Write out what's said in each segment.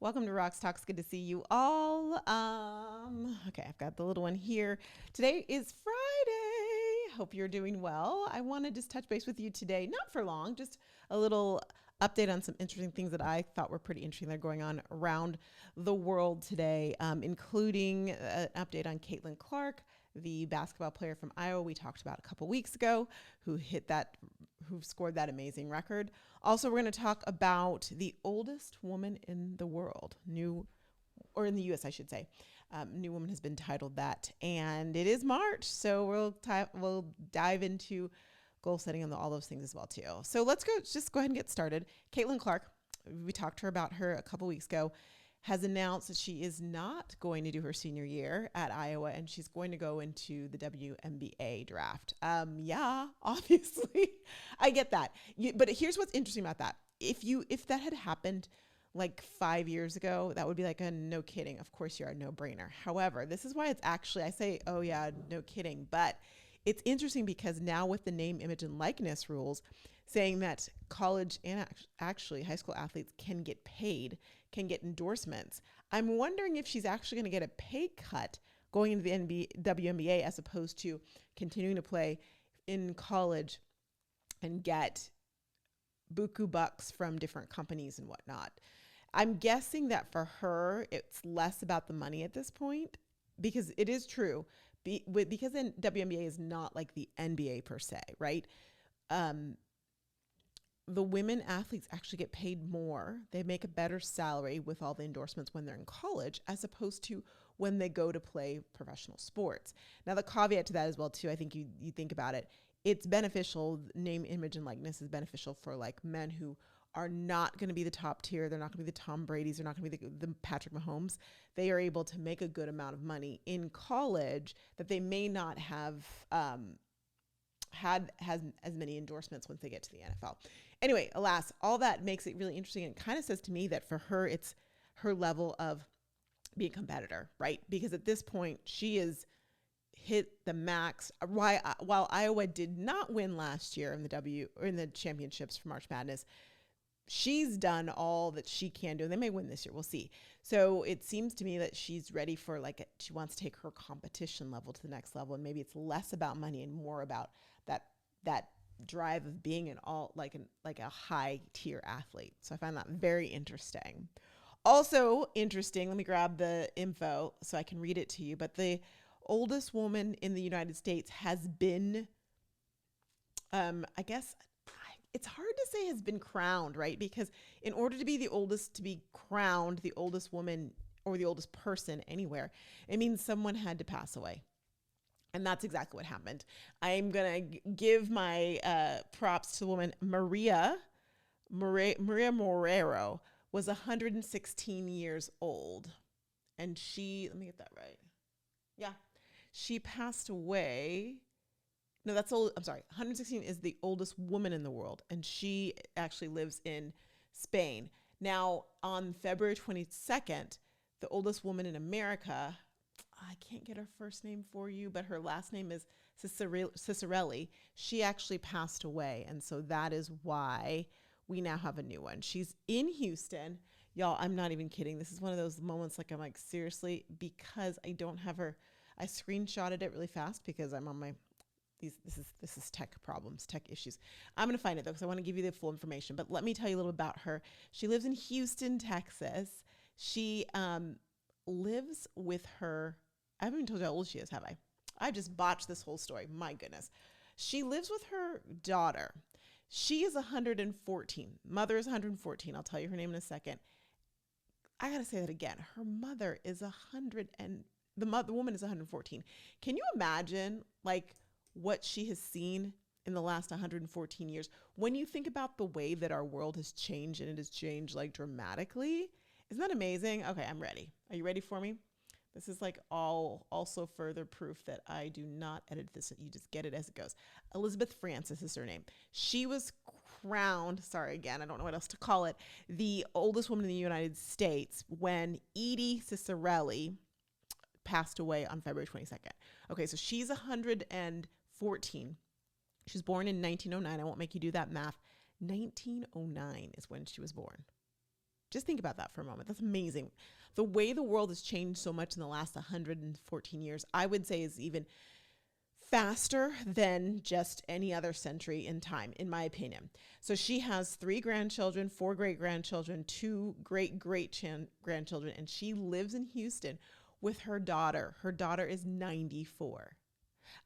Welcome to Rocks Talks. Good to see you all. Okay, I've got the little one here. Today is Friday. Hope you're doing well. I want to just touch base with you today, not for long, just a little update on some interesting things that I thought were pretty interesting that are going on around the world today, including an update on Caitlin Clark, the basketball player from Iowa we talked about a couple weeks ago, who scored that amazing record. Also, we're going to talk about the oldest woman in the world, or in the U.S., I should say. New woman has been titled that, and it is March, so we'll dive into goal setting and all those things as well too. So let's just go ahead and get started. Caitlin Clark, we talked to her about her a couple weeks ago, has announced that she is not going to do her senior year at Iowa, and she's going to go into the WNBA draft. Yeah, obviously, I get that. But here's what's interesting about that. If that had happened like 5 years ago, that would be like a no kidding. Of course, you're a no brainer. However, this is why it's actually, I say, oh yeah, no kidding. But it's interesting because now with the name, image, and likeness rules saying that college and actually high school athletes can get paid, can get endorsements, I'm wondering if she's actually going to get a pay cut going into the WNBA as opposed to continuing to play in college and get buku bucks from different companies and whatnot. I'm guessing that for her, it's less about the money at this point, because it is true. Because the WNBA is not like the NBA per se, right? The women athletes actually get paid more. They make a better salary with all the endorsements when they're in college, as opposed to when they go to play professional sports. Now, the caveat to that as well, too, I think you think about it, it's beneficial. Name, image, and likeness is beneficial for like men who are not going to be the top tier. They're not going to be the Tom Brady's. They're not going to be the Patrick Mahomes. They are able to make a good amount of money in college that they may not have had as many endorsements once they get to the NFL. Anyway, alas, all that makes it really interesting. And it kind of says to me that for her, it's her level of being a competitor, right? Because at this point, she is hit the max. While Iowa did not win last year in the championships for March Madness, she's done all that she can do. And they may win this year. We'll see. So it seems to me that she's ready for she wants to take her competition level to the next level. And maybe it's less about money and more about that drive of being a high tier athlete. So I find that very interesting. Also interesting, let me grab the info so I can read it to you. But the oldest woman in the United States has been, I guess, it's hard to say has been crowned, right? Because in order to be the oldest, to be crowned the oldest woman or the oldest person anywhere, it means someone had to pass away. And that's exactly what happened. I'm going to give my props to the woman. Maria Morero was 116 years old. And let me get that right. Yeah, she passed away. No, that's old. I'm sorry. 116 is the oldest woman in the world, and she actually lives in Spain. Now, on February 22nd, the oldest woman in America, I can't get her first name for you, but her last name is Cicerelli. She actually passed away, and so that is why we now have a new one. She's in Houston. Y'all, I'm not even kidding. This is one of those moments I'm like, seriously, because I don't have her. I screenshotted it really fast because I'm on my this is tech problems, tech issues. I'm going to find it though, because I want to give you the full information. But let me tell you a little about her. She lives in Houston, Texas. She lives with her. I haven't even told you how old she is, have I? I just botched this whole story. My goodness. She lives with her daughter. She is 114. Mother is 114. I'll tell you her name in a second. I got to say that again. Her mother is 100 and the woman is 114. Can you imagine what she has seen in the last 114 years? When you think about the way that our world has changed, and it has changed dramatically, isn't that amazing? Okay, I'm ready. Are you ready for me? This is also further proof that I do not edit this. You just get it as it goes. Elizabeth Francis is her name. She was crowned, sorry again, I don't know what else to call it, the oldest woman in the United States when Edie Cicerelli passed away on February 22nd. Okay, so she's 114. She was born in 1909. I won't make you do that math. 1909 is when she was born. Just think about that for a moment. That's amazing. The way the world has changed so much in the last 114 years, I would say is even faster than just any other century in time, in my opinion. So she has 3 grandchildren, 4 great-grandchildren, 2 great-great-grandchildren, and she lives in Houston with her daughter. Her daughter is 94.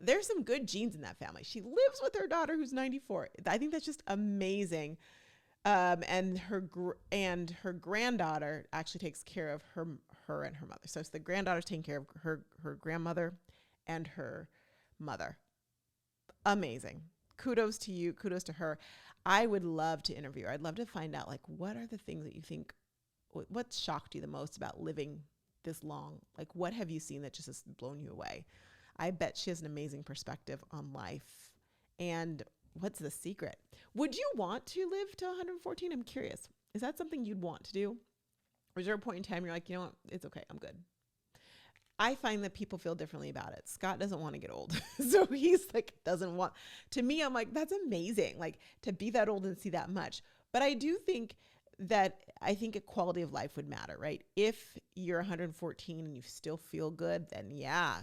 There's some good genes in that family. She lives with her daughter who's 94. I think that's just amazing. And her granddaughter actually takes care of her and her mother. So it's the granddaughter's taking care of her grandmother and her mother. Amazing. Kudos to you. Kudos to her. I would love to interview her. I'd love to find out, like, what are the things that you think, what shocked you the most about living this long? Like, what have you seen that just has blown you away? I bet she has an amazing perspective on life. And what's the secret? Would you want to live to 114? I'm curious. Is that something you'd want to do? Or is there a point in time you're like, you know what? It's okay. I'm good. I find that people feel differently about it. Scott doesn't want to get old. So he's like, doesn't want, to me, I'm like, that's amazing. Like to be that old and see that much. But I do think that a quality of life would matter, right? If you're 114 and you still feel good, then yeah,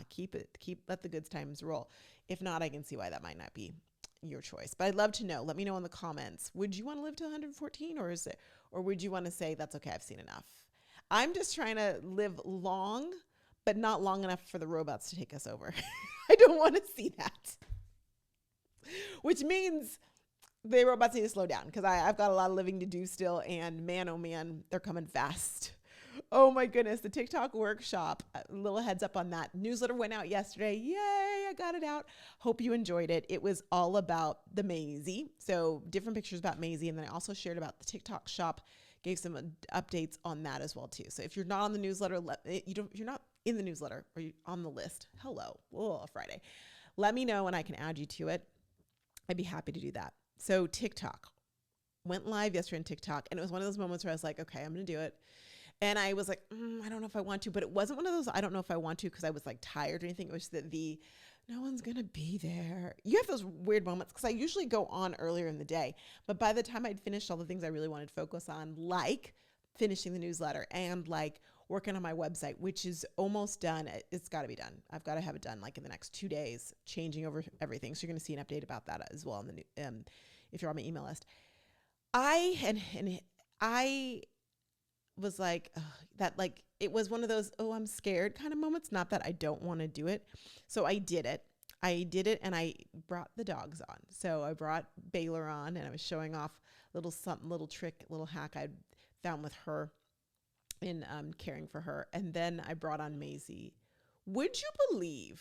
let the good times roll. If not, I can see why that might not be your choice. But I'd love to know. Let me know in the comments. Would you want to live to 114 or would you want to say that's okay, I've seen enough? I'm just trying to live long, but not long enough for the robots to take us over. I don't want to see that. Which means the robots need to slow down because I've got a lot of living to do still. And man, oh man, they're coming fast. Oh my goodness, the TikTok workshop, a little heads up on that. Newsletter went out yesterday. Yay, I got it out. Hope you enjoyed it. It was all about the Maisie. So different pictures about Maisie. And then I also shared about the TikTok shop, gave some updates on that as well too. So if you're not on the newsletter, you're not in the newsletter or you're on the list, hello, Friday. Let me know and I can add you to it. I'd be happy to do that. So TikTok went live yesterday on TikTok. And it was one of those moments where I was like, okay, I'm going to do it. And I was like, I don't know if I want to, but it wasn't one of those, I don't know if I want to, because I was like tired or anything. It was that no one's going to be there. You have those weird moments because I usually go on earlier in the day, but by the time I'd finished all the things I really wanted to focus on, like finishing the newsletter and like working on my website, which is almost done. It's got to be done. I've got to have it done like in the next 2 days, changing over everything. So you're going to see an update about that as well in the new, if you're on my email list. I was like, that, like, it was one of those, I'm scared kind of moments. Not that I don't want to do it. So I did it. And I brought the dogs on. So I brought Baylor on and I was showing off little trick, little hack I'd found with her in caring for her. And then I brought on Maisie. Would you believe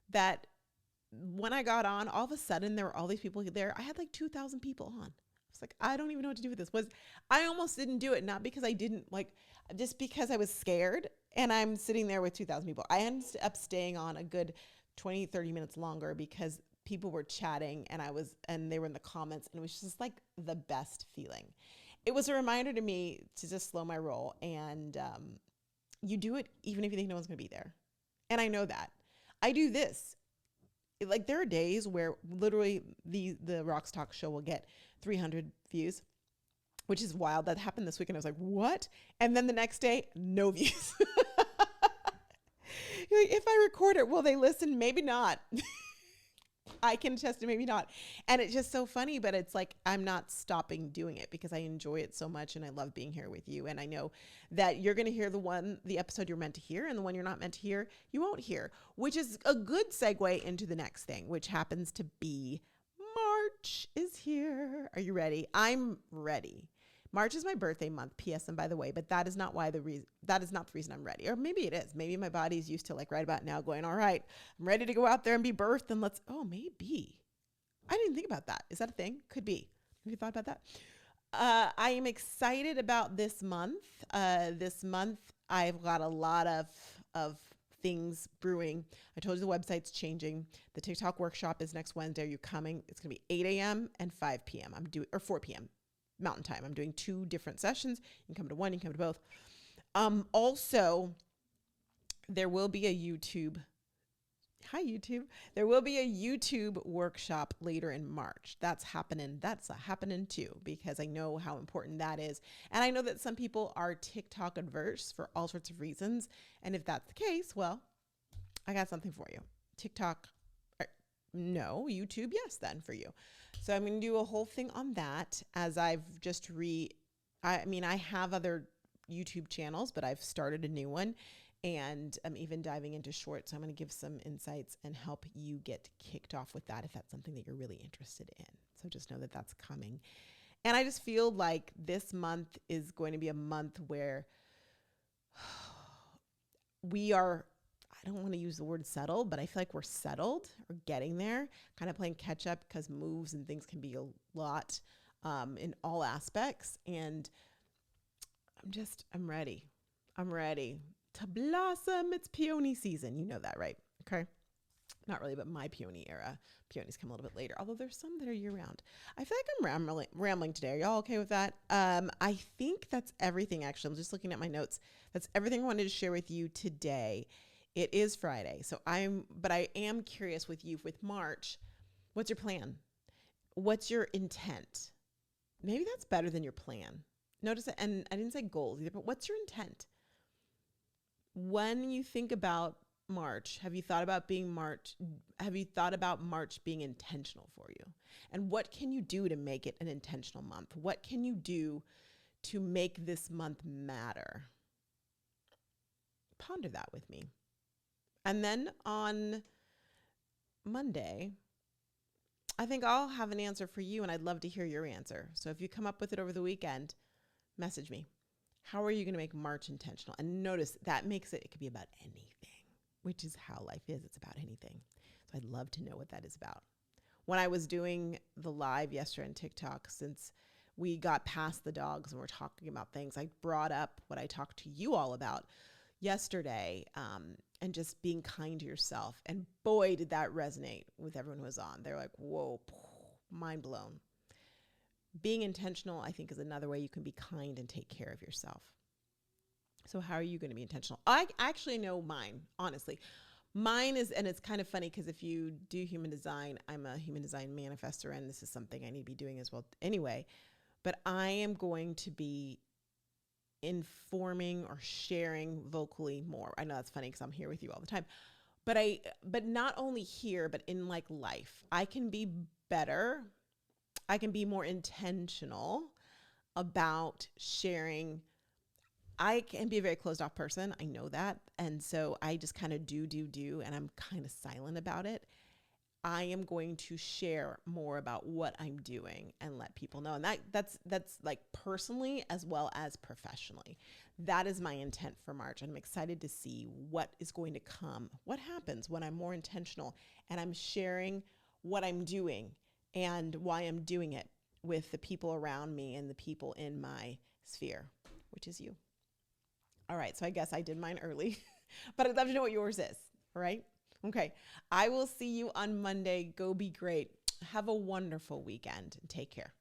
that when I got on, all of a sudden there were all these people there? I had like 2,000 people on. It's like, I don't even know what to do with this. I almost didn't do it, not because I didn't just because I was scared and I'm sitting there with 2,000 people. I ended up staying on a good 20, 30 minutes longer because people were chatting and they were in the comments and it was just like the best feeling. It was a reminder to me to just slow my roll and you do it even if you think no one's going to be there. And I know that. I do this. Like there are days where literally the Rocks Talk show will get 300 views, which is wild. That happened this week and I was like, what? And then the next day, no views. You're like, if I record it, will they listen? Maybe not. I can attest to maybe not. And it's just so funny, but it's like, I'm not stopping doing it because I enjoy it so much and I love being here with you. And I know that you're going to hear the episode you're meant to hear, and the one you're not meant to hear, you won't hear, which is a good segue into the next thing, which happens to be March is here. Are you ready? I'm ready. March is my birthday month, P.S. And by the way, but that is not the reason I'm ready. Or maybe it is. Maybe my body's used to like right about now going, all right, I'm ready to go out there and be birthed and maybe. I didn't think about that. Is that a thing? Could be. Have you thought about that? I am excited about this month. This month, I've got a lot of things brewing. I told you the website's changing. The TikTok workshop is next Wednesday. Are you coming? It's going to be 8 a.m. and 5 p.m. or 4 p.m. Mountain Time. I'm doing 2 different sessions. You can come to one, you can come to both. Also, there will be a YouTube Hi, YouTube. There will be a YouTube workshop later in March. That's happening. That's happening too, because I know how important that is. And I know that some people are TikTok adverse for all sorts of reasons. And if that's the case, well, I got something for you. TikTok, no. YouTube, yes, then for you. So I'm going to do a whole thing on that as I've just I have other YouTube channels, but I've started a new one. And I'm even diving into shorts. So I'm going to give some insights and help you get kicked off with that if that's something that you're really interested in. So just know that that's coming. And I just feel like this month is going to be a month where we are, I don't want to use the word settle, but I feel like we're settled or getting there, kind of playing catch up because moves and things can be a lot in all aspects. And I'm ready. I'm ready to blossom. It's peony season. You know that, right? Okay. Not really, but my peony era. Peonies come a little bit later, although there's some that are year round. I feel like I'm rambling today. Are y'all okay with that? I think that's everything, actually. I'm just looking at my notes. That's everything I wanted to share with you today. It is Friday. But I am curious with you with March. What's your plan? What's your intent? Maybe that's better than your plan. Notice that, and I didn't say goals either, but what's your intent? When you think about March, have you thought about March being intentional for you? And what can you do to make it an intentional month? What can you do to make this month matter? Ponder that with me. And then on Monday, I think I'll have an answer for you, and I'd love to hear your answer. So if you come up with it over the weekend, message me. How are you going to make March intentional? And notice that makes it could be about anything, which is how life is. It's about anything. So I'd love to know what that is about. When I was doing the live yesterday on TikTok, since we got past the dogs and we're talking about things, I brought up what I talked to you all about yesterday, and just being kind to yourself. And boy, did that resonate with everyone who was on. They're like, whoa, mind blown. Being intentional, I think, is another way you can be kind and take care of yourself. So how are you going to be intentional? I actually know mine, honestly. Mine is, and it's kind of funny because if you do human design, I'm a human design manifestor, and this is something I need to be doing as well anyway. But I am going to be informing or sharing vocally more. I know that's funny because I'm here with you all the time. But not only here, but in like life, I can be better. I can be more intentional about sharing. I can be a very closed off person. I know that. And so I just kind of do, and I'm kind of silent about it. I am going to share more about what I'm doing and let people know. And that's like personally as well as professionally. That is my intent for March. I'm excited to see what is going to come. What happens when I'm more intentional and I'm sharing what I'm doing and why I'm doing it with the people around me and the people in my sphere, which is you. All right, so I guess I did mine early, but I'd love to know what yours is, all right? Okay, I will see you on Monday. Go be great. Have a wonderful weekend and take care.